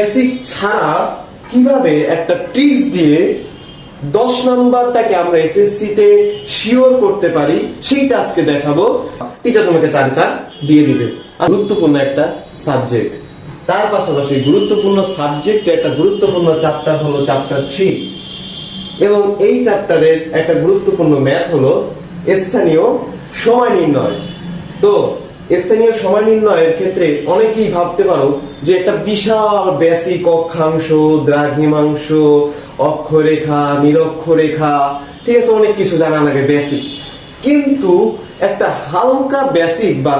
Basic ছাড়া কিভাবে একটা ট্রিক্স দিয়ে 10 নাম্বারটাকে আমরা এসএসসি তে শিওর করতে পারি সেইটা আজকে দেখাবো। টিচার তোমাকে 4 দিয়ে দিবে। গুরুত্বপূর্ণ একটা সাবজেক্ট, তার পাশাপাশি গুরুত্বপূর্ণ সাবজেক্টে একটা গুরুত্বপূর্ণ চ্যাপ্টার হলো চ্যাপ্টার 3 এবং এই চ্যাপ্টারের একটা গুরুত্বপূর্ণ ম্যাথ হলো স্থানীয় সময় নির্ণয়। তো স্থানীয় সময় নির্ণয়ের ক্ষেত্রে অনেকেই ভাবতে পারো যে একটা বিশাল বেসিক অক্ষাংশ, দ্রাঘিমাংশ, অক্ষরেখা, নিরক্ষরেখা, ঠিক আছে, অনেক কিছু জানা লাগে বেসিক। কিন্তু একটা হালকা বেসিক বা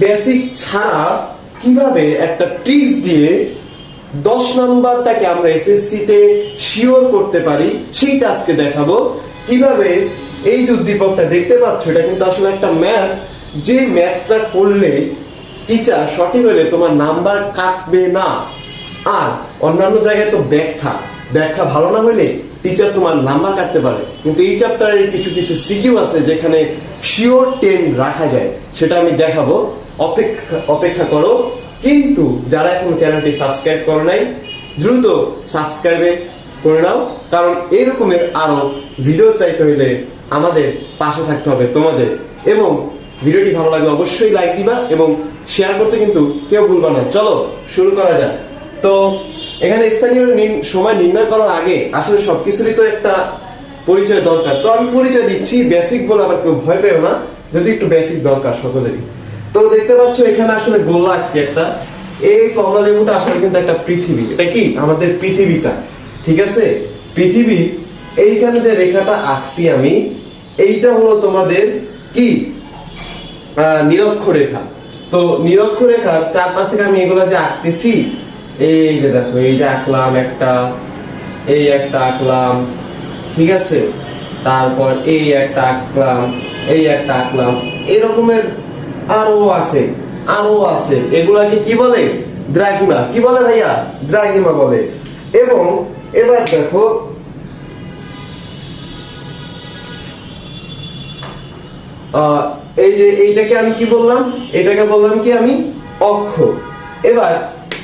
বেসিক ছাড়া কিভাবে একটা ট্রিক্স দিয়ে 10 নাম্বারটাকে আমরা এসএসসি তে শিওর করতে পারি সেইটা আজকে দেখাবো। কিভাবে এই যে উদ্দীপকটা দেখতে পাচ্ছ, এটা কিন্তু আসলে একটা ম্যাথ, যে ম্যাথটা করলে টিচার সঠিক হলে তোমার নাম্বার কাটবে না। আর অন্যান্য জায়গায় তো ব্যাখ্যা ভালো না হলে টিচার তোমার নাম্বার কাটতে পারে, কিন্তু এই চ্যাপ্টারের কিছু কিছু সিকিউ আছে যেখানে শিওর 10 রাখা যায়, সেটা আমি দেখাবো। অপেক্ষা করো। কিন্তু যারা এখনো চ্যানেলটি সাবস্ক্রাইব করো নাই, দ্রুত সাবস্ক্রাইব করে নাও, কারণ এরকমের আরো ভিডিও চাইতে হলে আমাদের পাশে থাকতে হবে তোমাদের। এবং ভিডিওটি ভালো লাগলে অবশ্যই লাইক দিবা এবং শেয়ার করতে কিন্তু কেউ ভুলবা না। চলো শুরু করা যাক। তো এখানে স্থানীয় সময় নির্ণয় করার আগে আসলে সবকিছুরই তো একটা পরিচয় দরকার। তো আমি পরিচয় দিচ্ছি, বেসিক বলে আবার কেউ ভয় পেও না, যদি একটু বেসিক দরকার সকলেরই। তো দেখতে পাচ্ছ এখানে আসলে গোল লাগছে একটা, এই কমলা লেবুটা আসলে কিন্তু একটা পৃথিবী। এটা কি আমাদের পৃথিবীটা, ঠিক আছে? পৃথিবী, এইখানে যে রেখাটা আঁকছি আমি, এইটা হলো তোমাদের কি নিরক্ষরেখা। তো নিরক্ষরেখার চারপাশ থেকে আমি এগুলা যে আঁকতেছি, এই যে দেখো, এই যে আঁকলাম একটা, এই একটা আঁকলাম, ঠিক আছে, তারপর এই একটা আঁকলাম, এই একটা আঁকলাম, এরকমের আরো আছে। এগুলাকে কি বলে? দ্রাঘিমা। কি বলে ভাইয়া? দ্রাঘিমা বলে। এবং এবার দেখো, এই যে এইটাকে আমি কি বললাম? এটাকে বললাম কি আমি? অক্ষ। এবার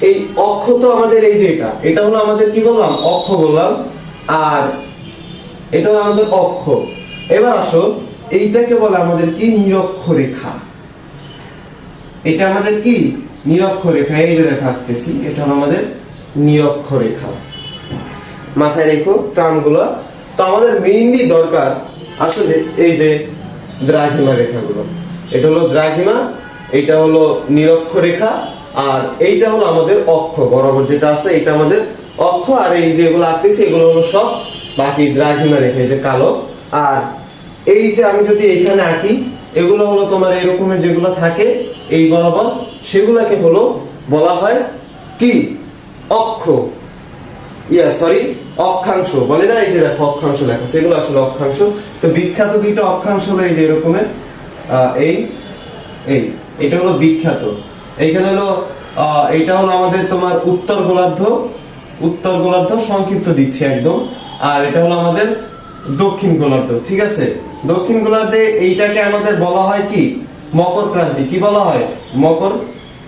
এই অক্ষ তো আমাদের এই যে এটা হলো আমাদের কি বললাম? অক্ষ বললাম। আর এটা হলো আমাদের অক্ষ। এবার আসো, এইটাকে বলে আমাদের কি? নিরক্ষরেখা। এটা আমাদের কি? নিরক্ষরেখা। এই যে রেখা আঁকতেছি, এটা হলো আমাদের নিরক্ষরেখা। মাথায় রেখো টার্মগুলো। তো আমাদের মেইনলি দরকার আসলে এই যে দ্রাঘিমা রেখাগুলো। এটা হলো দ্রাঘিমা, এটা হলো নিরক্ষরেখা, আর এইটা হলো আমাদের অক্ষ বরাবর যেটা আছে, এটা আমাদের অক্ষ। আর এই যেগুলো আঁকতেছি এগুলো হলো সব বাকি দ্রাঘিমা রেখা, এই যে কালো। আর এই যে আমি যদি এইখানে আঁকি, এগুলো হলো তোমার এরকমের যেগুলো থাকে এই বরাবর, সেগুলাকে হলো বলা হয় কি? অক্ষ। অক্ষাংশ বলে না? এই যে দেখো অক্ষাংশ লেখা, সেগুলো আসলে অক্ষাংশ। তো বিখ্যাত দুইটা অক্ষাংশ হলো এই যে এরকমের, এটা হলো বিখ্যাত। এইখানে হলো এটা হলো আমাদের তোমার উত্তর গোলার্ধ, সংক্ষিপ্ত দিচ্ছি একদম। আর এটা হলো আমাদের দক্ষিণ গোলার্ধ, ঠিক আছে? দক্ষিণ গোলার্ধে এইটাকে আমাদের বলা হয় কি? মকর ক্রান্তি। কি বলা হয়? মকর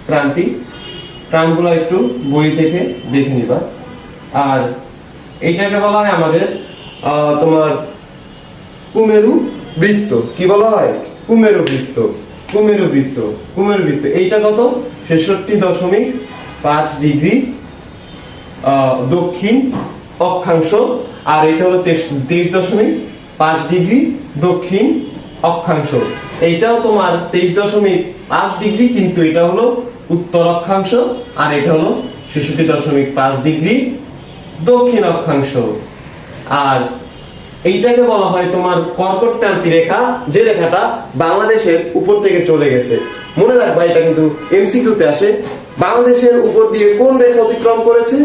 ক্রান্তি। টার্মগুলো একটু বই থেকে দেখে নিবা। আর এইটাকে বলা হয় আমাদের তোমার কুমেরু বৃত্ত। কি বলা হয়? কুমেরু বৃত্ত। এইটা কত? 66.5 ডিগ্রি দক্ষিণ অক্ষাংশ। আর এটা হলো 23.5 ডিগ্রি দক্ষিণ অক্ষাংশ। এইটাও তোমার 23.5 ডিগ্রি, কিন্তু এটা হলো উত্তর অক্ষাংশ। আর এটা হলো 66.5 ডিগ্রি দক্ষিণ অক্ষাংশ। আর এইটাকে বলা হয় তোমার কর্কট ক্রান্তি রেখা, যে রেখাটা বাংলাদেশের উপর থেকে চলে গেছে। মনে রাখবা, এটা কিন্তু এমসিকিউ তে আসে। বাংলাদেশের উপর দিয়ে কোন রেখা অতিক্রম করেছে?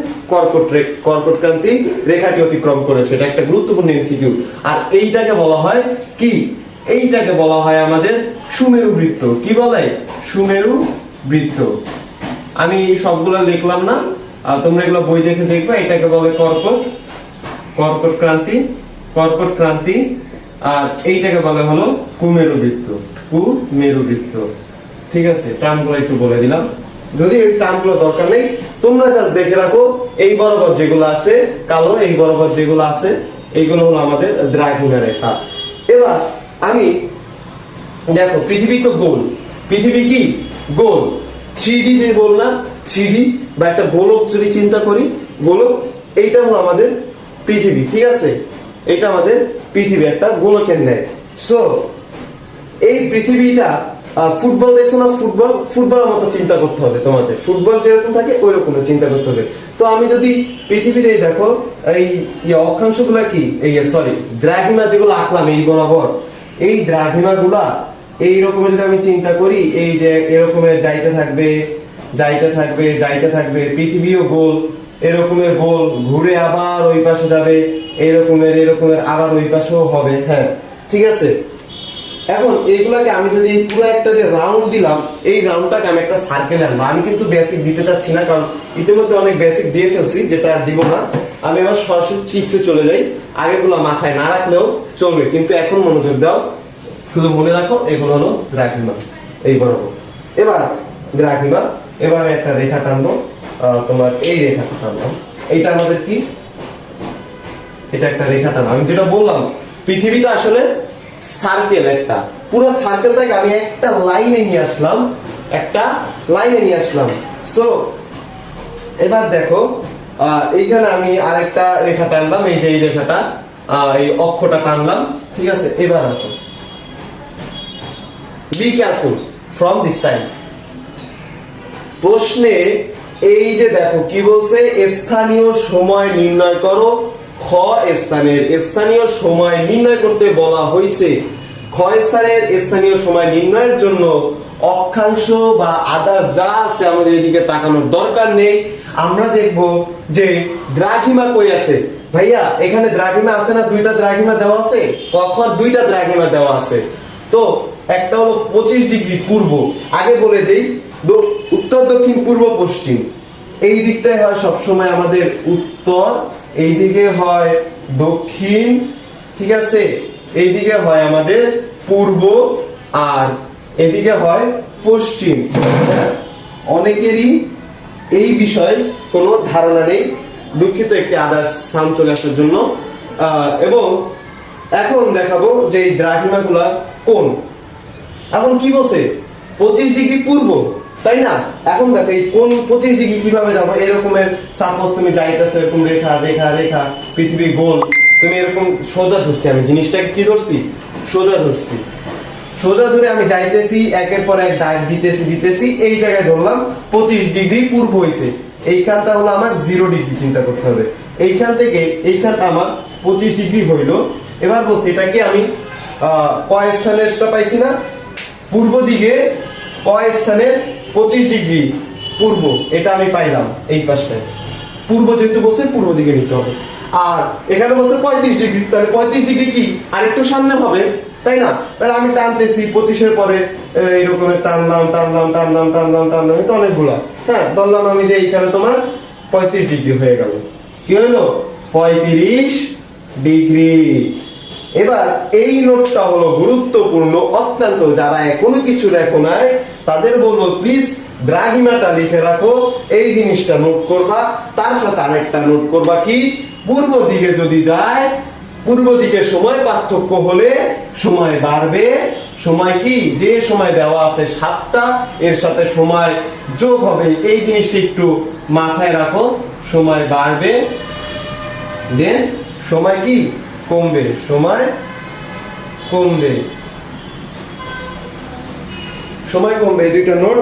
কর্কট ক্রান্তি রেখাটি অতিক্রম করেছে। এটা একটা গুরুত্বপূর্ণ এমসিকিউ। আর এইটাকে বলা হয় কি? এইটাকে বলা হয় আমাদের সুমেরু বৃত্ত। কি বলে? সুমেরু বৃত্ত। আমি সবগুলা লিখলাম না, তোমরা এগুলো বই দেখে দেখবে। এটাকে বলে কর্কট ক্রান্তি। আর এইটাকে বলে হলো কুমেরু বৃত্ত। ঠিক আছে, টার্মগুলো একটু বলে দিলাম। যদি এই টার্মগুলো দরকার নেই, তোমরা জাস্ট দেখে রাখো এই বরাবর যেগুলো আছে কালো, এই বরাবর যেগুলো আছে এইগুলো হলো আমাদের দ্রাঘিমা রেখা। এবার আমি দেখো পৃথিবী তো গোল, পৃথিবী কি গোল, 3D যে বললাম 3D বা একটা গোলক যদি চিন্তা করি, গোলক এইটা হলো আমাদের পৃথিবী, ঠিক আছে, এটা আমাদের পৃথিবী একটা গোলকের ন্যায়। সো এই পৃথিবীটা ফুটবল দেখছো না, ফুটবল ফুটবলের মতো চিন্তা করতে হবে তোমাদের, ফুটবল যেরকম থাকে ওই রকমের চিন্তা করতে হবে। তো আমি যদি পৃথিবীতে দেখো এই অক্ষাংশগুলো কি এই সরি দ্রাঘিমা যেগুলো আঁকলাম এই বরাবর, এই দ্রাঘিমা গুলা এই রকমের যদি আমি চিন্তা করি, এই যে এরকমের যাইতে থাকবে যাইতে থাকবে যাইতে থাকবে, পৃথিবীও গোল এরকমের গোল ঘুরে আবার ওই পাশে যাবে, এরকমের আবার ওই পাশেও হবে, হ্যাঁ ঠিক আছে। এখন এইগুলাকে আমি যদি পুরো একটা যে রাউন্ড দিলাম, এই রাউন্ডটাকে আমি একটা সার্কেলে আনবো। আমি কিন্তু বেসিক দিতে চাচ্ছি না, কারণ ইতিমধ্যে অনেক বেসিক দিয়ে ফেলছি, যেটা আর দিব না। আমি এবার সরাসরি ট্রিক্সে চলে যাই, আগেগুলো মাথায় না রাখলেও চলবে, কিন্তু এখন মনোযোগ দাও, শুধু মনে রাখো এগুলো হলো দ্রাঘিমা এই বরাবর। এবার দ্রাঘিমা, এবার আমি একটা রেখা টানবো, তোমার এই রেখাটা টানলাম, এইটা আমাদের কি, এটা একটা রেখা টানলাম। আমি যেটা বললাম পৃথিবীটা আসলে সার্কেল, একটা পুরো সার্কেলটাকে আমি একটা লাইনে নিয়ে আসলাম, একটা লাইনে নিয়ে আসলাম। সো এবার দেখো এইখানে আমি আরেকটা রেখা টানলাম, এই যে এই রেখাটা, এই অক্ষটা টানলাম, ঠিক আছে। এবার আসো, be careful from this time. প্রশ্নে এই যে দেখো কি বলছে, স্থানীয় সময় নির্ণয় করো। খ স্থানের স্থানীয় সময় নির্ণয় করতে বলা হয়েছে। খ স্থানের স্থানীয় সময় নির্ণয়ের জন্য অক্ষাংশ বা আদার্স যা আছে আমাদের এদিকে তাকানোর দরকার নেই। আমরা দেখব যে দ্রাঘিমা কই আছে। ভাইয়া এখানে দ্রাঘিমা আছে না, দুইটা দ্রাঘিমা দেওয়া আছে, কখন দুইটা দ্রাঘিমা দেওয়া আছে। তো একটা হলো 25 ডিগ্রি পূর্ব, আগে বলে দেই উত্তর দক্ষিণ পূর্ব পশ্চিম, এই দিকটাই হয় সবসময় আমাদের উত্তর, এই দিকে হয় দক্ষিণ, ঠিক আছে, এই দিকে হয় আমাদের পূর্ব, আর এদিকে হয় পশ্চিম। অনেকেরই এই বিষয়ে কোনো ধারণা নেই, দুঃখিত, একটি আদার্স সাউন্ড চলে আসার জন্য। এবং এখন দেখাবো যে এই দ্রাঘিমাগুলা কোন। এখন কি বলছে 25 ডিগ্রি পূর্ব, তাই না? এখন দেখো এই কোন 25 ডিগ্রি কিভাবে যাবো, এরকমের সাপোজ তুমি যাইতেছো এরকম রেখা রেখা রেখা, পৃথিবী গোল, তুমি এরকম সোজা ধরছি, আমি জিনিসটাকে কি ধরছি, সোজা ধরছি, সোজা ধরে আমি যাইতেছি, একের পর এক দাগ দিতেছি দিতেছি, এই জায়গায় ধরলাম 25 ডিগ্রি পূর্ব হয়েছে। এইখানটা হলো আমার 0 ডিগ্রি, চিন্তা করতে হবে। এইখান থেকে এইখানটা আমার 25 ডিগ্রি হইলো। এবার বলছি এটাকে আমি কয় স্থানেরটা পাইছি না, পূর্ব দিকে কয় স্থানে 25 ডিগ্রি পূর্ব, এটা আমি পাইলাম এই পাশটায়। পূর্ব যেহেতু বসে পূর্ব দিকে নিতে হবে, আর এখানে বসে 35 ডিগ্রি, তাহলে 35 ডিগ্রি কি আর একটু সামনে হবে, তাই না? তাহলে আমি টানতেছি 25-এর পরে এইরকম টানলাম টানলাম টানলাম টানলাম টানলাম, তো অনেকগুলা, হ্যাঁ ধরলাম আমি যে এইখানে তোমার 35 ডিগ্রি হয়ে গেল। কি হলো 35 ডিগ্রি। এবার এই নোটটা হলো গুরুত্বপূর্ণ অত্যন্ত, যারা এখনো কিছু লেখো নাই তাদের বলবো প্লিজ দ্রাঘিমাটা লিখে রাখো, এই জিনিসটা নোট করবা, তার সাথে আরেকটা নোট করবা কি, পূর্ব দিকে যদি যায়, পূর্ব দিকে সময় পার্থক্য হলে সময় বাড়বে। সময় কি, যে সময় দেওয়া আছে 7টা, এর সাথে সময় যোগ হবে, এই জিনিসটা একটু মাথায় রাখো, সময় বাড়বে, দেন সময় কি কমবে, সময় কমবে, সময় কমবে। এই দুইটা নোট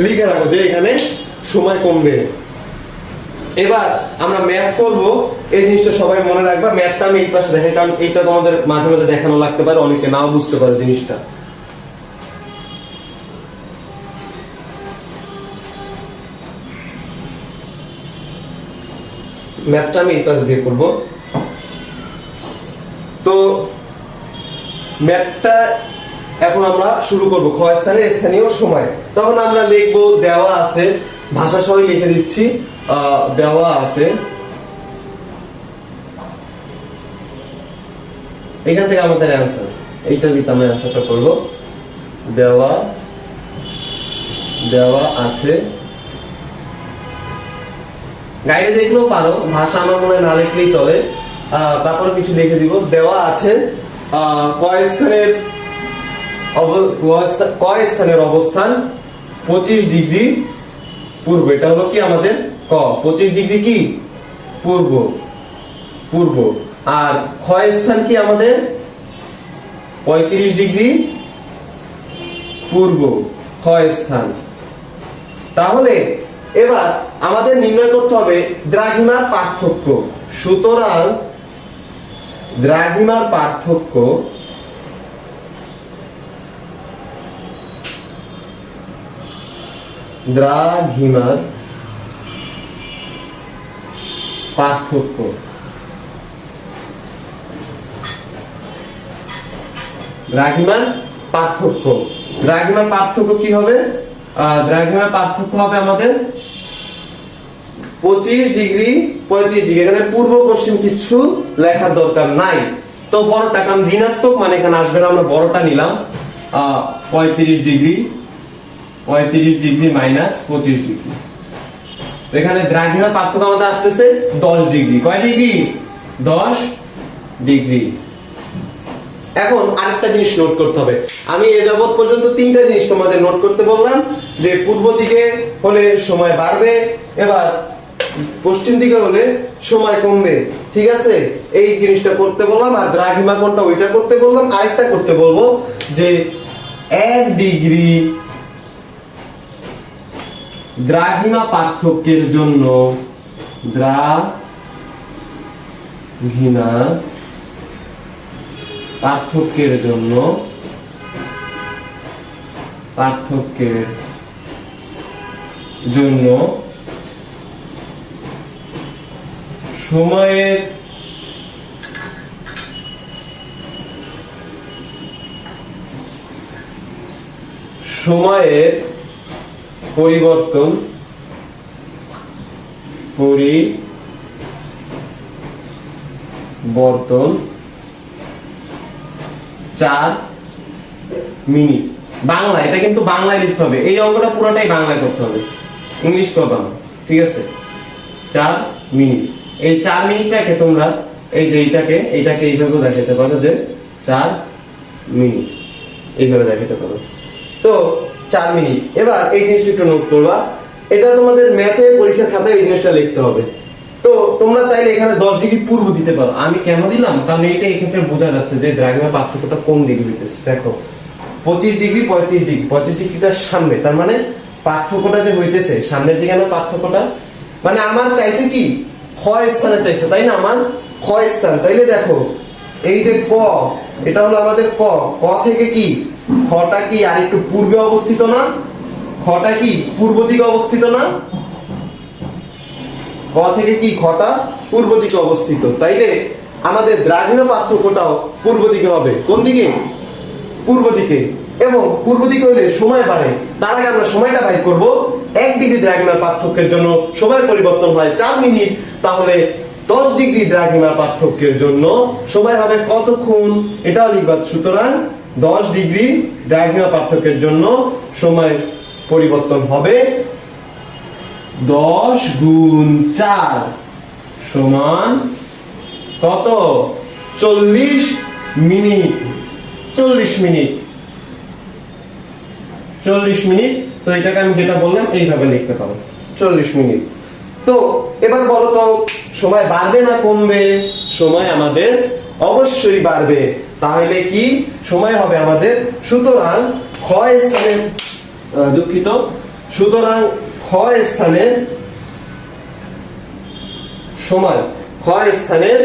লিখে রাখো যে এখানে সময় কমবে। এবার আমরা ম্যাথ করব, এই জিনিসটা সবাই মনে রাখবা। ম্যাথটা আমি এই পাশে দেখেন, কারণ এইটা তোমাদের মাঝে মাঝে দেখানো লাগতে পারে, অনেকে নাও বুঝতে পারে জিনিসটা। ম্যাথটা আমি এই পাশে দিয়ে করবো। তো ম্যাথটা এখন আমরা শুরু করব, খ স্থানের স্থানীয় সময়। তখন আমরা লিখবো, দেওয়া আছে, ভাষা সহ লিখে দিচ্ছি, দেওয়া আছে, এখান থেকে আমাদের অ্যান্সার, এইটা লিখে আমরা অ্যান্সারটা করব। দেওয়া দেওয়া আছে গাইডে দেখলেও পারো, ভাষা আমার মনে হয় না লিখলেই চলে। তারপর কিছু লিখে দিব। দেওয়া আছে ক স্থানের অবস্থান 25 ডিগ্রি পূর্ব। এটা হলো কি আমাদের ক, 25 ডিগ্রি কি পূর্ব, পূর্ব। আর খ স্থান কি আমাদের 35 ডিগ্রি পূর্ব, খ স্থান। তাহলে এবার আমাদের নির্ণয় করতে হবে দ্রাঘিমার পার্থক্য। সুতরাং দ্রাঘিমার পার্থক্য দ্রাঘিমার পার্থক্য দ্রাঘিমার পার্থক্য দ্রাঘিমার পার্থক্য কি হবে? দ্রাঘিমার পার্থক্য হবে আমাদের 25 ডিগ্রি 35 ডিগ্রি। এখানে পূর্ব পশ্চিম কিছু লেখার দরকার নাই। তো বড়টা, কারণ ঋণাত্মক মানে এখানে আসবে না, আমরা বড়টা নিলাম। 35 ডিগ্রি মাইনাস 25 ডিগ্রি। এখানে দ্রাঘিমার পার্থক্য আমাদের আসতেছে 10 ডিগ্রি। কয় ডিগ্রি? 10 ডিগ্রি। এখন আরেকটা জিনিস নোট করতে হবে। আমি এ যাবত পর্যন্ত তিনটা জিনিস তোমাদের নোট করতে বললাম, যে পূর্ব দিকে হলে সময় বাড়বে, এবার পশ্চিম দিকে হলে সময় কমবে। ঠিক আছে, এই জিনিসটা করতে বললাম। আর দ্রাঘিমা কোনটা ওইটা করতে বললাম। আরেকটা করতে বলবো যে 1 ডিগ্রি দ্রাঘিমা পার্থক্যের জন্য দ্রাঘিমা পার্থক্যের জন্য সময়ের পরিবর্তন 4 মিনিট। বাংলা, এটা কিন্তু বাংলায় লিখতে হবে। এই অঙ্কটা পুরোটাই বাংলায় করতে হবে, ইংলিশ করবা না। ঠিক আছে, 4 মিনিট। এই 4 মিনিটটাকে তোমরা এই যে এইটাকে এইভাবে দেখাতে পারো যে 4 মিনিট, এইভাবে দেখাতে পারো। তো 4 মিনিট। এবার এই জিনিসটা একটু নোট করবা। এটা তোমাদের ম্যাথে পরীক্ষার খাতায় এই জিনিসটা লিখতে হবে। তো তোমরা চাইলে এখানে 10 ডিগ্রি পূর্ব দিতে পারো। আমি কেন দিলাম? কারণ এইটা এই ক্ষেত্রে বোঝা যাচ্ছে যে দ্রাঘিমার পার্থক্যটা কোন দিকে হইতেছে। দেখো 25 ডিগ্রি 35 ডিগ্রি, 35 ডিগ্রিটার সামনে, তার মানে পার্থক্যটা যে হইতেছে সামনের দিকে না পার্থক্যটা, মানে আমার চাইছে কি খ স্থানে চাইছে, তাই না? আমার খ স্থান। তাইলে দেখো এই যে ক, এটা হলো আমাদের ক। ক থেকে কি খটা কি আর একটু পূর্বে অবস্থিত না? খটা কি পূর্ব দিকে অবস্থিত না? ক থেকে কি খটা পূর্ব দিকে অবস্থিত। তাইলে আমাদের দ্রাঘিমা পার্থক্যটাও পূর্ব দিকে হবে। কোন দিকে? পূর্ব দিকে। এবং পূর্ব দিকে হলে সময় বাড়ে। তার আগে আমরা সময়টা বাইর করব। 1 ডিগ্রি দ্রাঘিমার পার্থক্যের জন্য সময় পরিবর্তন হয় 4 মিনিট। তাহলে 10 ডিগ্রি দ্রাঘিমার পার্থক্যের জন্য সময় হবে কতক্ষণ? এটাও লিখবা। সুতরাং 10 ডিগ্রি দ্রাঘিমা পার্থক্যের জন্য সময় পরিবর্তন হবে 10 গুণ 4 সমান কত? 40 মিনিট। 40 মিনিট। তো এটাকে আমি যেটা বললাম এইভাবে লিখতে পারো, 40 মিনিট। তো এবার বলো তো সময় বাড়বে না কমবে? সময় আমাদের অবশ্যই বাড়বে। তাহলে কি সময় হবে আমাদের? সুতরাং খ স্থানে, দুঃখিত, সুতরাং খ স্থানে সময়, খ স্থানের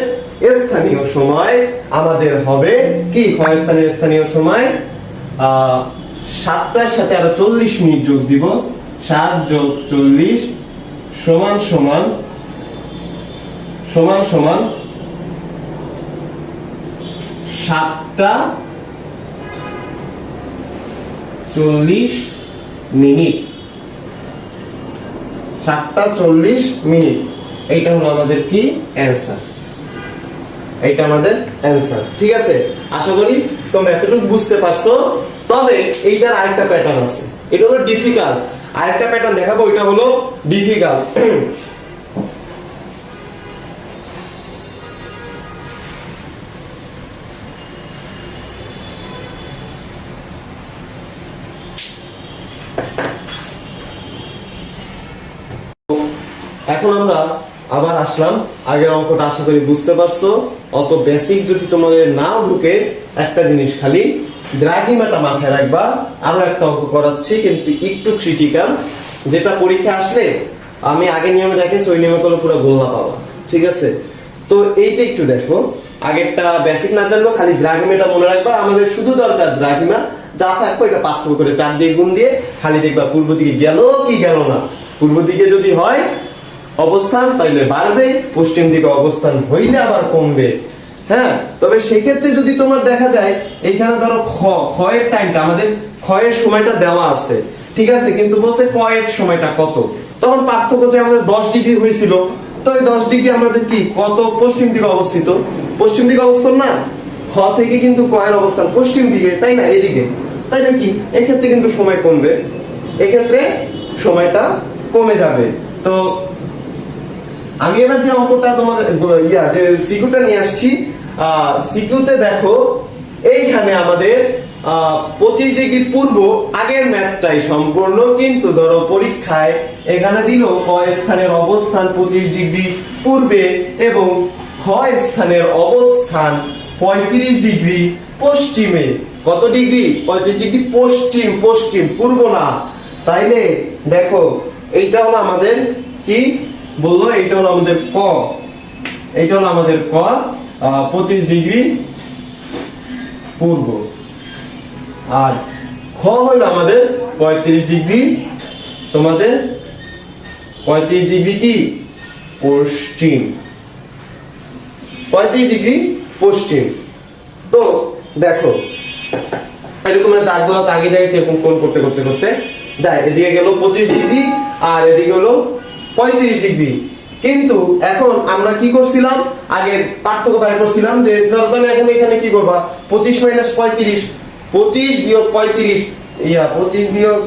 স্থানীয় সময় আমাদের হবে কি? খ স্থানের স্থানীয় সময় 7টার সাথে আরো 40 মিনিট যোগ দিব। 7 যোগ 40 সমান 7টা 40 মিনিট। 7টা 40 মিনিট। এইটা হলো আমাদের কি অ্যানসার। এইটা আমাদের অ্যানসার। ঠিক আছে, আশা করি তোমরা এতটুকু বুঝতে পারছো। তবে এইটার আরেকটা প্যাটার্ন আছে, এটা হলো ডিফিকাল্ট। আরেকটা প্যাটার্ন দেখাবো, এটা হলো ডিফিকাল্ট। এখন আমরা আবার আসলাম আগের অঙ্কটা, আশা করি বুঝতে পারছো। অত বেসিক যদি তোমাদের নাও ঢুকে, একটা জিনিস খালি দ্রাঘিমাটা মাথায় রাখবা। আরো একটা অঙ্ক করাচ্ছি কিন্তু একটু ক্রিটিক্যাল, যেটা পরীক্ষা আসলে আমি আগে নিয়মে দেখেছি, ওই নিয়মে করলে পুরো গোল না পাবা, ঠিক আছে? তো এইটা একটু দেখো, আগেরটা বেসিক না জানলেও খালি দ্রাঘিমাটা মনে রাখবা। আমাদের শুধু দরকার দ্রাঘিমা যা থাকবে এটা পার্থক্য করে 4 দিয়ে গুণ দিয়ে খালি দেখবা পূর্ব দিকে গেল কি গেল না। পূর্ব দিকে যদি হয় অবস্থান তাইলে বাড়বে, পশ্চিম দিকে অবস্থান হইলে আবার কমবে। হ্যাঁ, তবে সেক্ষেত্রে যদি তোমার দেখা যায় এইখানে ধরো ক্ষয়ের টাইমটা, আমাদের ক্ষয়ের সময়টা দেওয়া আছে, ঠিক আছে, কিন্তু বলছে ক্ষয়ের সময়টা কত, তখন পার্থক্য যে আমাদের 10 ডিগ্রি হয়েছিল, তো এই 10 ডিগ্রি আমাদের কি কত পশ্চিম দিকে অবস্থিত, পশ্চিম দিকে অবস্থান না, খ থেকে কিন্তু কয়ের অবস্থান পশ্চিম দিকে, তাই না, এদিকে, তাই নাকি? এক্ষেত্রে কিন্তু সময় কমবে, এক্ষেত্রে সময়টা কমে যাবে। তো আমি এবার যে অঙ্কটা তোমাদের যে সিকিউটা নিয়ে আসছি, সিকিউতে দেখো এইখানে আমাদের 25 ডিগ্রি পূর্ব, আগের ম্যাথটাই সম্পূর্ণ, কিন্তু ধরো পরীক্ষায় এখানে দিল ক স্থানের অবস্থান 25 ডিগ্রি পূর্বে এবং খ স্থানের অবস্থান 35 ডিগ্রি পশ্চিমে। কত ডিগ্রি? 35 ডিগ্রি পশ্চিম, পশ্চিম, পূর্ব না। তাইলে দেখো এইটা হলো আমাদের কি বললো, এইটা হলো আমাদের ক, এইটা হলো আমাদের ক 25 ডিগ্রি পূর্ব, আর খ হলো আমাদের 35 ডিগ্রি, তোমাদের 35 ডিগ্রি কি পশ্চিম, 35 ডিগ্রি পশ্চিম। তো দেখো এরকম দাগগুলো তাগিয়ে যাচ্ছে, এরকম কোণ করতে করতে করতে যায়, এদিকে গেল 25 ডিগ্রি আর এদিকে হলো 35 ডিগ্রি। কিন্তু এখন আমরা কি করছিলাম, আগে পার্থক্য বের করছিলাম যে ধরো তাহলে এখন এখানে কি করবা, 25 মাইনাস 35, 25 বিয়োগ 35, 25 বিয়োগ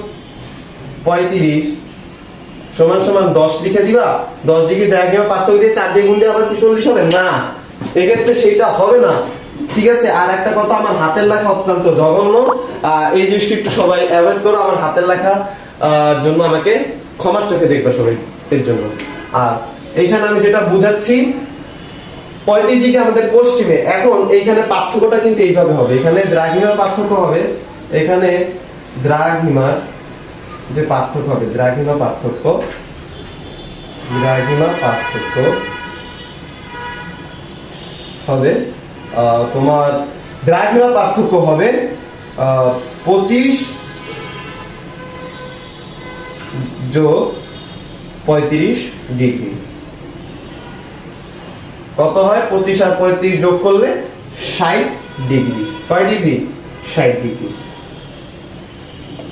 35 সমান সমান 10 লিখে দিবা। 10 ডিগ্রি দ্রাঘিমা পার্থক্য দিয়ে 4 দিয়ে গুণ দিয়ে আবার কি 40 হবে না, এক্ষেত্রে সেটা হবে না, ঠিক আছে? আর একটা কথা, আমার হাতের লেখা অত্যন্ত জঘন্য, এই জিনিসটা একটু সবাই অ্যাভয়েড করো, আমার হাতের লেখা জন্য আমাকে ক্ষমার চোখে দেখবে সবাই এর জন্য। আর এইখানে আমি যেটা বুঝাচ্ছি 35 ডিগ্রি আমাদের পশ্চিমে, এখন এইখানে পার্থক্যটা কিন্তু এইভাবে হবে, এখানে দ্রাঘিমার পার্থক্য হবে, এখানে দ্রাঘিমার যে পার্থক্য হবে, দ্রাঘিমা পার্থক্য হবে তোমার দ্রাঘিমা পার্থক্য হবে 25 যোগ 35 ডিগ্রি। কত হয়? 25 আর 35 যোগ করলে 60 ডিগ্রি। কয় ডিগ্রি? 60 ডিগ্রি।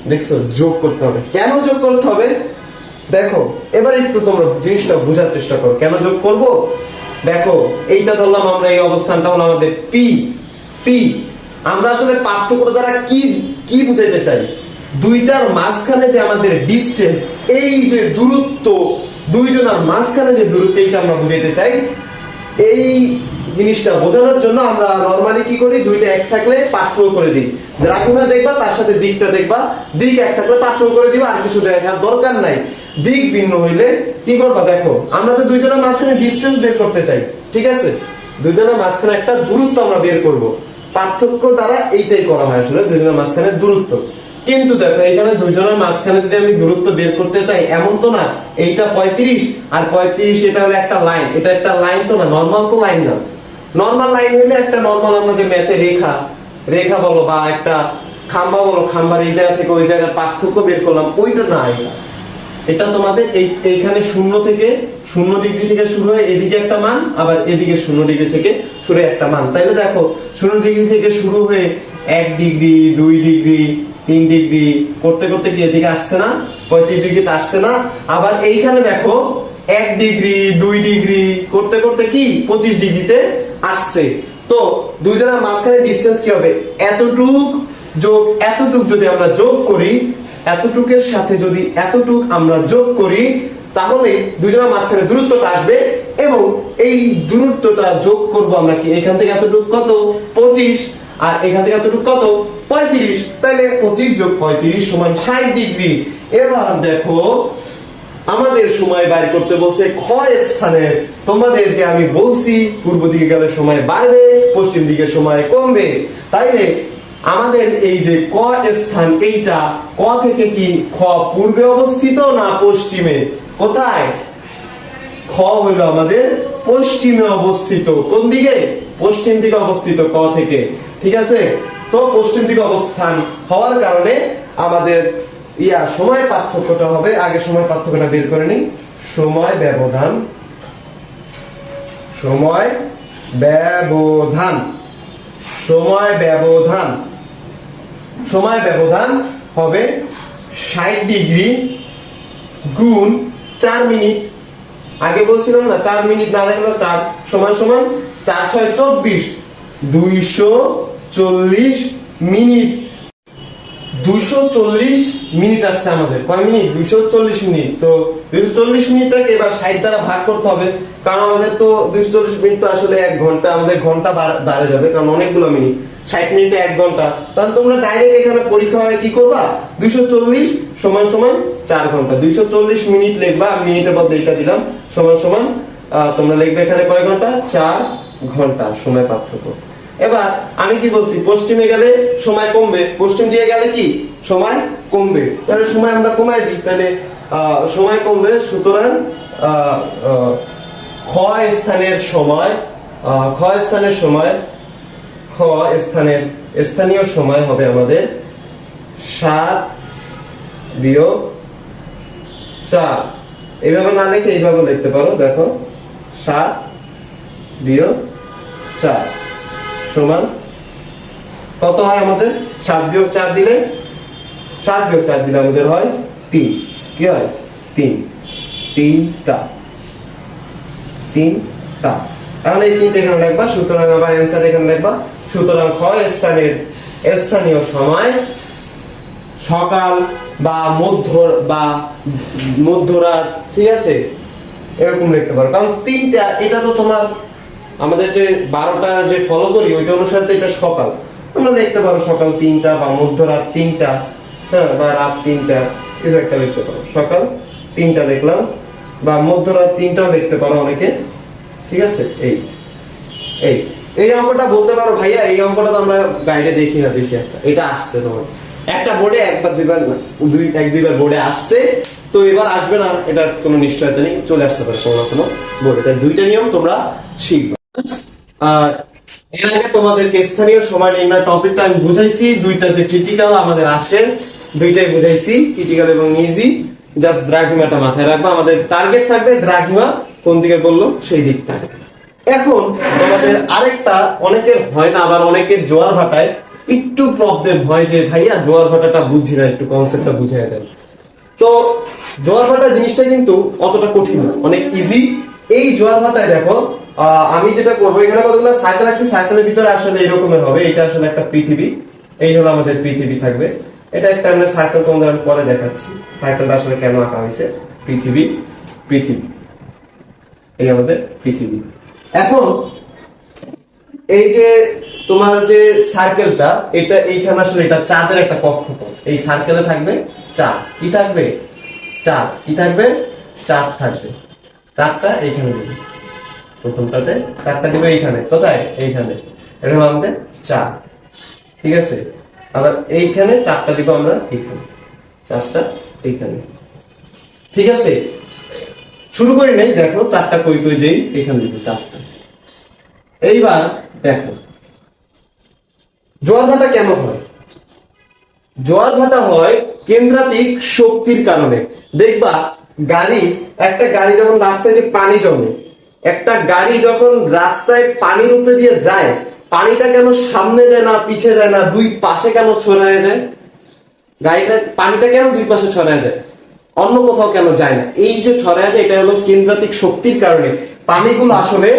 দেখছো, যোগ করতে হবে। কেন যোগ করতে হবে দেখো, এবার একটু তোমরা জিনিসটা বোঝার চেষ্টা করো কেন যোগ করব। দেখো এইটা ধরলাম আমরা, এই অবস্থানটা হলো আমাদের পি, পি। আমরা আসলে পার্থক্য দ্বারা কি কি বুঝাইতে চাই, দুইটার মাঝখানে যে আমাদের ডিসটেন্স, এই যে দূরত্ব, দুইজনের মাঝখানে যে দূরত্ব, এইটা আমরা বুঝাইতে চাই। এই জিনিসটা বোঝানোর জন্য আমরা নরমালি কি করি, দুইটা এক থাকলে পার্থক্য করে দিই। দ্রাঘিমা দেখবা, তার সাথে দিকটা দেখবা, দিক এক থাকলে পার্থক্য করে দিবা, আর কিছু দেখার দরকার নাই। দিক ভিন্ন হইলে কি করবা, দেখো আমরা তো দুইজনের মাঝখানে ডিসটেন্স বের করতে চাই, ঠিক আছে? দুইজনের মাঝখানে একটা দূরত্ব আমরা বের করব, পার্থক্য দ্বারা এইটাই করা হয় আসলে, দুইজনের মাঝখানে দূরত্ব। কিন্তু দেখো এখানে দুইজনের মাঝখানে যদি আমি দূরত্ব বের করতে চাই, এমন তো না এইটা 35 আর 35 এটা হলো একটা লাইন, এটা একটা লাইন তো না, নরমাল তো লাইন না। নরমাল লাইন হইলে একটা নরমাল আমরা যে ম্যাথে রেখা, রেখা বলো বা একটা খাম্বা বলো, খাম্বার এই জায়গা থেকে ওই জায়গার পার্থক্য বের করলাম, ওইটা না। এটা তোমাদের এইখানে 0 থেকে 0 ডিগ্রি থেকে শুরু হয়ে এদিকে একটা মান, আবার এদিকে 0 ডিগ্রি থেকে শুরু একটা মান। তাইলে দেখো 0 ডিগ্রি থেকে শুরু হয়ে 1 ডিগ্রি 2 ডিগ্রি 3 ডিগ্রি করতে করতে কি এদিকে আসছে না, 35 ডিগ্রিতে আসছে না। আবার এইখানে দেখো 1 ডিগ্রি 2 ডিগ্রি করতে করতে কি 25 ডিগ্রিতে আসছে। তো দুইজনের মাঝখানে ডিসটেন্স কি হবে, এতটুক যোগ এতটুক যদি আমরা যোগ করি, এতটুকের সাথে যদি এতটুক আমরা যোগ করি, তাহলে দুজনের মাঝখানে দূরত্বটা আসবে এবং এই দূরত্বটা যোগ করব আমরা কি, এখান থেকে এতটুক কত 25 আর এখান থেকে এতটুক কত 35, তাহলে 25 যোগ 35 সমান 60 ডিগ্রি। এবার দেখো আমাদের সময় বের করতে বলছে খ স্থানে। তোমাদের যে আমি বলছি পূর্ব দিকে গেলে সময় বাড়বে, পশ্চিম দিকে সময় কমবে, তাইলে আমাদের এই যে ক স্থান এইটা ক থেকে কি খ পূর্বে অবস্থিত না পশ্চিমে? কোথায়? খ হলো আমাদের পশ্চিমে অবস্থিত। কোন দিকে? পশ্চিম দিকে অবস্থিত ক থেকে। ঠিক আছে, তো পশ্চিম দিকে অবস্থান হওয়ার কারণে আমাদের সময় পার্থক্যটা হবে, আগে সময় পার্থক্যটা বের করে নিই। সময় ব্যবধান, সময় ব্যবধান, সময় ব্যবধান, সময় ব্যবধান হবে 60 ডিগ্রি গুণ 4 মিনিট। আগে বলছিলাম না 4 মিনিট না লাগলো 4 সমান সমান 4 6 24, 240 মিনিট। 240 মিনিট আসছে আমাদের। কয় মিনিট? 240 মিনিট। তো 240 মিনিটটাকে এবার 60 দ্বারা ভাগ করতে হবে, কারণ আমাদের তো 240 মিনিট তো আসলে 1 ঘন্টা, আমাদের ঘন্টা বাড়ে যাবে কারণ অনেকগুলো মিনিট। 60 মিনিটে 1 ঘন্টা, তাহলে তোমরা ডাইরেক্ট এখানে পরীক্ষা হয় কি করবা? 240 সমান সমান 4 ঘন্টা। 240 মিনিট লিখবা, আমি মিনিটের বদলে এটা দিলাম, সমান সমান তোমরা লিখবে এখানে কয় ঘন্টা? 4 ঘন্টা সময় পার্থক্য। এবার আমি কি বলছি? পশ্চিমে গেলে সময় কমবে, পশ্চিম দিয়ে গেলে কি সময় কমবে। তাহলে সময় আমরা কমাই দিই, তাহলে সময় কমবে। সুতরাং খ স্থানের সময়, খ স্থানের সময়, খ স্থানের স্থানীয় সময় হবে আমাদের 7 বিয়োগ 4। এইভাবে না লিখে এইভাবে লিখতে পারো, দেখো 7 বিয়োগ 4 সমান কত হয় আমাদের? 7 বিয়োগ 4 দিলে, 7 বিয়োগ 4 দিলে আমাদের হয় 3। কি হয়? 3, 3টা, 3টা। এখন এই 3টা এখানে লিখবা, সুতরাং আবার অ্যানসার এখানে লিখবা। সুতরাং খ স্থানের স্থানীয় সময় সকাল বা মধ্যরাত, ঠিক আছে, এরকম লিখতে পারো। কারণ 3টা এটা তো তোমার আমাদের যে 12টা যে ফলো করি ওইটা অনুসারে এটা সকাল, তোমরা লিখতে পারো সকাল 3টা বা মধ্যরাত 3টা, হ্যাঁ, বা রাত 3টা, কিছু একটা লিখতে পারো। সকাল 3টা লিখলাম, বা মধ্যরাত 3টাও লিখতে পারো অনেকে। ঠিক আছে, এই এই এই অঙ্কটা বলতে পারো ভাইয়া এই অঙ্কটা তো আমরা গাইডে দেখি না বেশি একটা, এটা আসছে তোমার একটা বোর্ডে একবার দুইবার না, এক দুইবার বোর্ডে আসছে, তো এবার আসবে না এটার কোনো নিশ্চয়তা নেই, চলে আসতে পারে কোনো না কোনো বোর্ডে। তাই 2টা নিয়ম তোমরা শিখবে। আর এর আগে তোমাদেরকে স্থানীয় সময় নির্ণয় টপিকটা আমি বুঝাইছি, 2টা যে ক্রিটিক্যাল আমাদের আসে 2টাই বুঝাইছি, ক্রিটিক্যাল এবং ইজি। জাস্ট দ্রাঘিমাটা মাথায় রাখবা, আমাদের টার্গেট থাকবে দ্রাঘিমা কোন দিকে বললো সেই দিকটা। এখন তোমাদের আরেকটা, অনেকের হয় না, আবার অনেকের জোয়ার ভাটায় একটু প্রবলেম হয় যে ভাইয়া জোয়ার ভাটাটা বুঝি না, একটু কনসেপ্টটা বুঝিয়ে দেন। তো জোয়ার ভাটা জিনিসটা কিন্তু অতটা কঠিন না, অনেক ইজি। এই জোয়ার ভাটায় দেখো আমি যেটা করবো, এখানে কতগুলো সার্কেল আছে, সার্কেলের ভিতরে আসলে এরকমের হবে, এটা আসলে একটা পৃথিবী, এই হলো আমাদের পৃথিবী থাকবে। এটা একটা আমরা সার্কেল তোমাদের আমি পরে দেখাচ্ছি, সার্কেলটা আসলে কেন আঁকা হয়েছে। পৃথিবী, পৃথিবী, এই আমাদের পৃথিবী। এখন এই যে তোমার যে সার্কেলটা, এটা এইখানে আসলে এটা চাঁদের একটা কক্ষপথ, এই সার্কেলে থাকবে চাঁদ। কি থাকবে? চাঁদ। কি থাকবে? চাঁদ থাকবে। চাঁদটা এইখানে দিবে, প্রথমটাতে চাঁদটা দিবে এইখানে, কোথায়? এইখানে, এটা হলো আমাদের চাঁদ। ঠিক আছে, আবার এইখানে চাঁদটা দিব আমরা এইখানে, চাঁদটা এইখানে। ঠিক আছে, শুরু করি নাই, দেখো চারটা কই কই দেই, এখানে দিব চারটা। এইবার দেখো জোয়ার ভাটা কেন হয়? জোয়ার ভাটা হয় কেন্দ্রাতিক শক্তির কারণে। দেখবা একটা গাড়ি যখন রাস্তায় যে পানি জমে, একটা গাড়ি যখন রাস্তায় পানির উপরে দিয়ে যায়, পানিটা কেন সামনে যায় না, পিছে যায় না, দুই পাশে কেন ছড়ায় যায়? পানিটা কেন দুই পাশে ছড়ায় যায়, অন্য কোথাও কেন যায় না? এই যে ছড়ায় যায়, এটা হলো কেন্দ্রাতিক শক্তির কারণে। পানিগুলো আসলে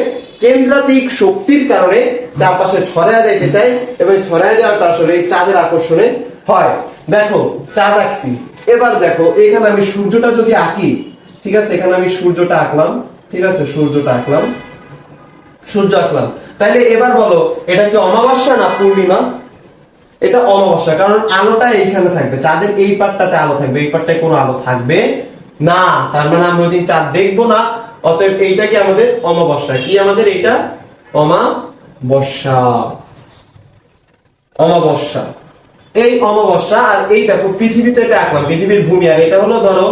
কেন্দ্রাতিক শক্তির কারণে চারপাশে ছড়ায় যাইতে চায়, এবং ছড়ায় যাওয়াটা আসলে চাঁদের আকর্ষণে হয়। দেখো চাঁদ আঁকছি, এবার দেখো এখানে আমি সূর্যটা যদি আঁকি, ঠিক আছে, এখানে আমি সূর্যটা আঁকলাম, ঠিক আছে, সূর্যটা আঁকলাম, সূর্য আঁকলাম। তাইলে এবার বলো এটা কি অমাবস্যা না পূর্ণিমা? এটা অমাবস্যা, কারণ আলোটা এইখানে থাকবে, চাঁদের এই পাটটাতে আলো থাকবে, এই পাটটায় কোনো আলো থাকবে না, তার মানে আমরা ওই দিন চাঁদ দেখবো না, অতএব এইটা কি আমাদের অমাবস্যা। কি আমাদের এইটা অমাবস্যা, অমাবস্যা। এই অমাবস্যা। আর এই দেখো পৃথিবীতে এটা আঁকলাম, পৃথিবীর ভূমি, আর এটা হলো ধরো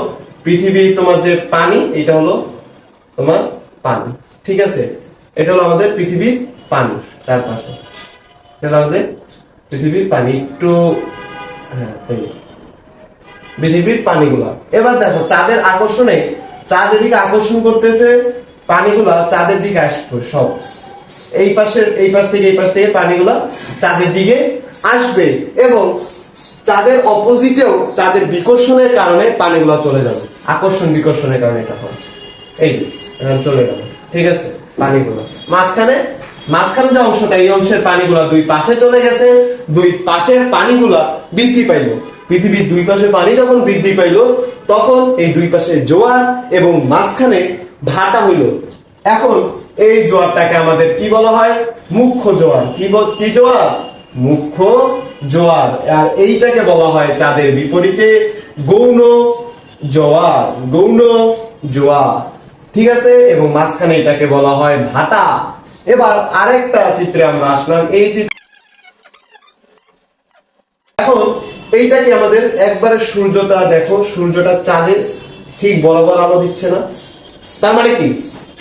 পৃথিবী, তোমার যে পানি, এটা হলো তোমার পানি, ঠিক আছে। এটা হলো আমাদের পৃথিবীর পানি, চারপাশে এটা আমাদের পৃথিবীর পানি। একটু হ্যাঁ, পৃথিবীর পানিগুলা। এবার দেখো চাঁদের আকর্ষণে, চাঁদের দিকে আকর্ষণ করতেছে পানিগুলা, চাঁদের দিকে আসবে সব, এই পাশের এই পাশ থেকে এই পাশ থেকে পানিগুলা চাঁদের দিকে আসবে, এবং চাঁদের অপোজিটেও চাঁদের বিকর্ষণের কারণে পানিগুলা চলে যাবে, আকর্ষণ বিকর্ষণের কারণে এটা হয়। এই যে এখন চলে গেল, ঠিক আছে। পানিগুলা মাঝখানে, মাঝখানে যে অংশটা, এই অংশের পানিগুলা দুই পাশে চলে গেছে, দুই পাশের পানিগুলা বৃদ্ধি পাইলো। পৃথিবীর দুই পাশে পানি যখন বৃদ্ধি পাইলো, তখন এই দুই পাশে জোয়ার এবং মাঝখানে ভাটা হইলো। এখন এই জোয়ারটাকে আমাদের কি বলা হয়? মুখ্য জোয়ার। কি জোয়ার? মুখ্য জোয়ার। আর এইটাকে বলা হয় চাঁদের বিপরীতে গৌণ জোয়ার, গৌণ জোয়ার, ঠিক আছে। এবং মাঝখানে এটাকে বলা হয় ভাটা। এবার আরেকটা চিত্রে আমরা আসলাম, এই চিত্র। এখন এইটা কি আমাদের একবারে সূর্যটা দেখো, সূর্যটা চাঁদের ঠিক বরাবর আলো দিচ্ছে না, তার মানে কি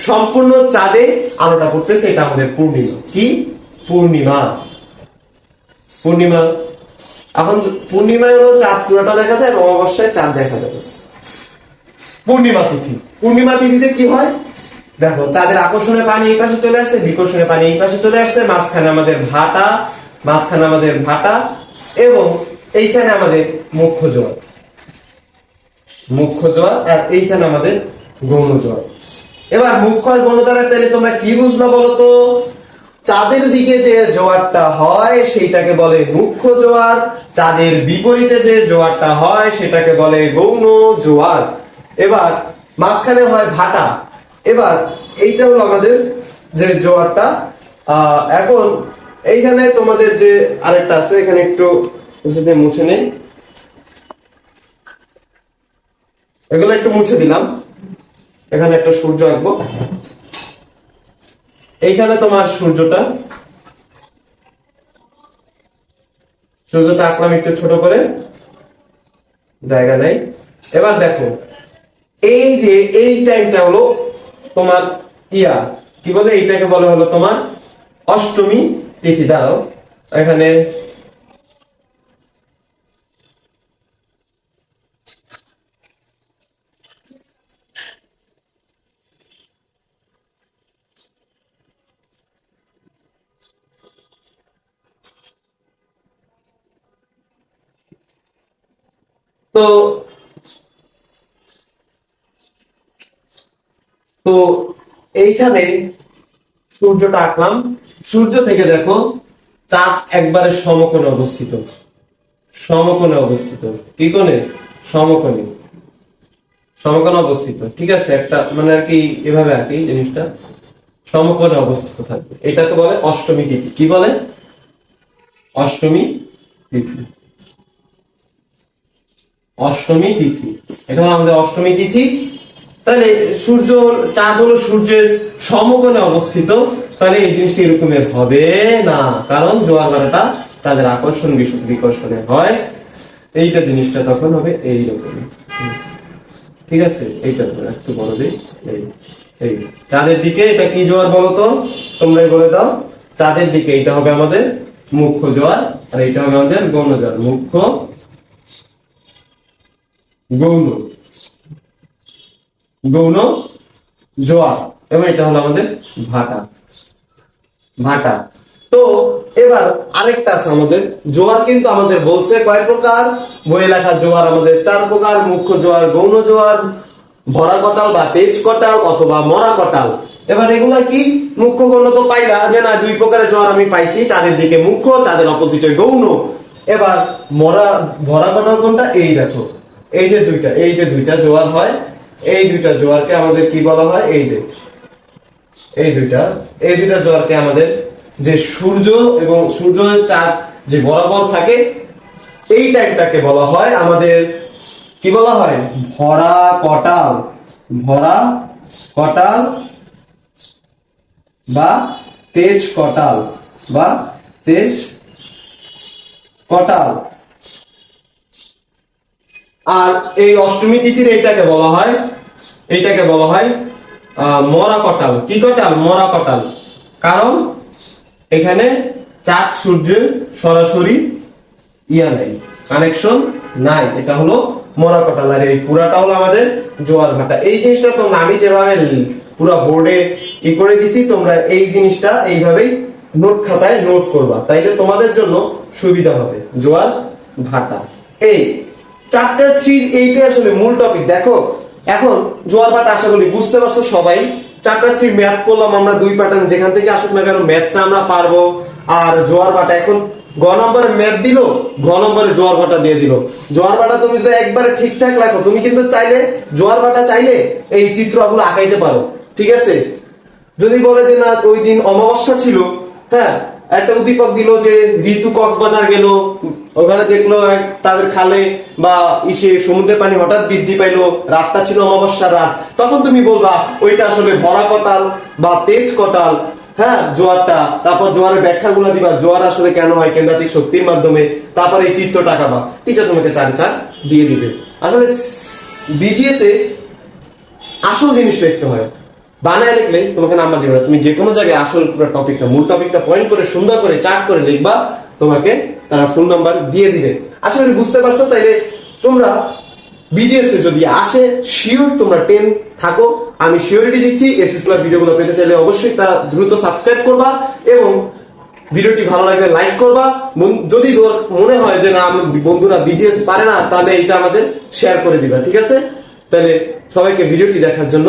সম্পূর্ণ চাঁদে আলোটা পড়তেছে, এটা আমাদের পূর্ণিমা। কি পূর্ণিমা? পূর্ণিমা। এখন পূর্ণিমায় হলো চাঁদ পুরোটা দেখা যায়, এবং অমাবস্যায় চাঁদ দেখা যাবে। পূর্ণিমা তিথি, পূর্ণিমা তিথিতে কি হয় দেখো, চাঁদের আকর্ষণে পানি এই পাশে চলে আসছে, বিকর্ষণে পানি এই পাশে চলে আসছে, মাঝখানে আমাদের ভাটা, মাঝখানে আমাদের ভাটা, এবং এইখানে আমাদের মুখ্য জোয়ার, মুখ্য জোয়ার, আর এইখানে আমাদের গৌণ জোয়ার। এবার মুখ্য আর গৌণ দ্বারা তাহলে তোমরা কি বুঝলা বলতো? চাঁদের দিকে যে জোয়ারটা হয় সেইটাকে বলে মুখ্য জোয়ার, চাঁদের বিপরীতে যে জোয়ারটা হয় সেটাকে বলে গৌণ জোয়ার। এবার মাঝখানে হয় ভাটা। এবার এইটা হলো আমাদের যে জোয়ারটা। এখন এইখানে তোমাদের যে আরেকটা আছে, এখানে একটু মুছে নেই, এগুলো একটু মুছে দিলাম। এখানে একটা সূর্য আঁকবো, এইখানে তোমার সূর্যটা আঁকলাম একটু ছোট করে, জায়গা নেই। এবার দেখো এই যে এই টাইমটা হলো তোমার কি বলে, এইটাকে বলে হলো তোমার অষ্টমী তিথি। দাঁড়াও, এখানে তো তো এইখানে সূর্যটা আঁকলাম। সূর্য থেকে দেখো চাঁদ একবারে সমকোণে অবস্থিত, সমকোণে অবস্থিত। কি কোণে? সমকোণে, সমকোণে অবস্থিত, ঠিক আছে। একটা মানে আর কি এভাবে আর কি জিনিসটা সমকোণে অবস্থিত থাকবে। এটাকে বলে অষ্টমী তিথি। কি বলে? অষ্টমী তিথি, অষ্টমী তিথি। এটা হলো আমাদের অষ্টমী তিথি। তাহলে সূর্য, চাঁদ হলো সূর্যের সমকোণে অবস্থিত, তাহলে এই জিনিসটি এরকমের হবে না, কারণ জোয়ার ভাটাটা চাঁদের আকর্ষণ বিকর্ষণে হয়। এইটা জিনিসটা তখন হবে এইরকম, ঠিক আছে। এইটা একটু বড় দিই, এই চাঁদের দিকে এটা কি জোয়ার বলো তো, তোমরাই বলে দাও। চাঁদের দিকে এটা হবে আমাদের মুখ্য জোয়ার, আর এটা হবে আমাদের গৌণ জোয়ার। মুখ্য, গৌণ, গৌণ জোয়ার, এবং এটা হলো আমাদের ভাটা, ভাটা। তো এবার আরেকটা আছে আমাদের জোয়ার, কিন্তু আমাদের বলছে কয় প্রকার, বইয়ে লেখা জোয়ার আমাদের 4 প্রকার: মুখ্য জোয়ার, গৌণ জোয়ার, ভরা কটাল বা তেজ কটাল, অথবা মরা কটাল। এবার এগুলা কি? মুখ্য গৌণ তো পাইলা যে না, 2 প্রকারের জোয়ার আমি পাইছি, চাঁদের দিকে মুখ্য, চাঁদের অপোজিটে গৌণ। এবার ভরা কটাল কোনটা? এই দেখো, এই যে দুইটা জোয়ার হয়, এই দুইটা জোয়ারকে আমাদের কি বলা হয়? এই যে এই দুইটা জোয়ারকে আমাদের, যে সূর্য এবং সূর্য চাঁদ যে বরাবর থাকে, এই টাইমটাকে বলা হয় আমাদের কি বলা হয়? ভরা কটাল, ভরা কটাল বা তেজ কটাল বা তেজ কটাল। আর এই অষ্টমী তিথির এইটাকে বলা হয় মরা কটাল। কি কটাল? মরা কটাল। কারণ এখানে চাঁদ সূর্যের সরাসরি নাই, কানেকশন নাই। এটা হলো মরা কটাল। আর এই পুরাটা হলো আমাদের জোয়ার ভাটা। এই জিনিসটা তোমরা আমি যেভাবে পুরো বোর্ডে করে দিছি, তোমরা এই জিনিসটা এইভাবেই নোট খাতায় নোট করবা, তাইলে তোমাদের জন্য সুবিধা হবে। জোয়ার ভাটা এই চ্যাপ্টার 3 এইটা আসলে মূল টপিক। দেখো এখন জোয়ার ভাটা আশা করি বুঝতে পারছো সবাই। চ্যাপ্টার 3 ম্যাথ করলাম আমরা 2 প্যাটার্ন, যেখান থেকে আসুক না কেন ম্যাথটা আমরা পারবো। আর জোয়ার ভাটা এখন গ নম্বরে ম্যাথ দিল, ঘ নম্বরে জোয়ার ভাটা দিয়ে দিল। জোয়ার ভাটা তুমি যদি একবারে ঠিকঠাক রাখো, তুমি কিন্তু চাইলে জোয়ার ভাটা চাইলে এই চিত্রগুলো আঁকাইতে পারো, ঠিক আছে? যদি বলে যে না ওই দিন অমাবস্যা ছিল, হ্যাঁ, একটা উদ্দীপক দিল যে ঋতু কক্সবাজার গেল, ওখানে দেখলো তাদের খালে বা ইসে সমুদ্রের পানি হঠাৎ বৃদ্ধি পাইলো, রাতটা ছিল অমাবস্যার রাত, তখন তুমি বলবা ওইটা আসলে ভরা কটাল বা তেজ কটাল, হ্যাঁ, জোয়ারটা। তারপর জোয়ারের ব্যাখ্যাগুলো দিবা, জোয়ার আসলে কেন হয়, কেন্দ্রাতিক শক্তির মাধ্যমে। তারপর এই চিত্রটা আঁকাবা, টিচার তোমাকে 4 দিয়ে দিবে। আসলে বিজিএস এ আসল জিনিস লিখতে হয়, বানায় লিখলে তোমাকে নাম্বার দিবে না। তুমি যে কোনো জায়গায় আসল পুরো টপিকটা, মূল টপিকটা পয়েন্ট করে সুন্দর করে চার্ট করে লিখবা, তোমাকে তারা ফুল নাম্বার দিয়ে দিবে। আশা করি বুঝতে পারছো। তাইলে তোমরা বিজিএস এ যদি আসে, শিওর তোমরা 10 থাকো, আমি শিওরিটি দিচ্ছি। এসএসসি ভিডিওগুলো পেতে চাইলে অবশ্যই তারা দ্রুত সাবস্ক্রাইব করবা এবং ভিডিওটি ভালো লাগলে লাইক করবা। যদি মনে হয় যে না বন্ধুরা বিজিএস পারে না, তাহলে এটা আমাদের শেয়ার করে দিবা, ঠিক আছে? তাহলে সবাইকে ভিডিওটি দেখার জন্য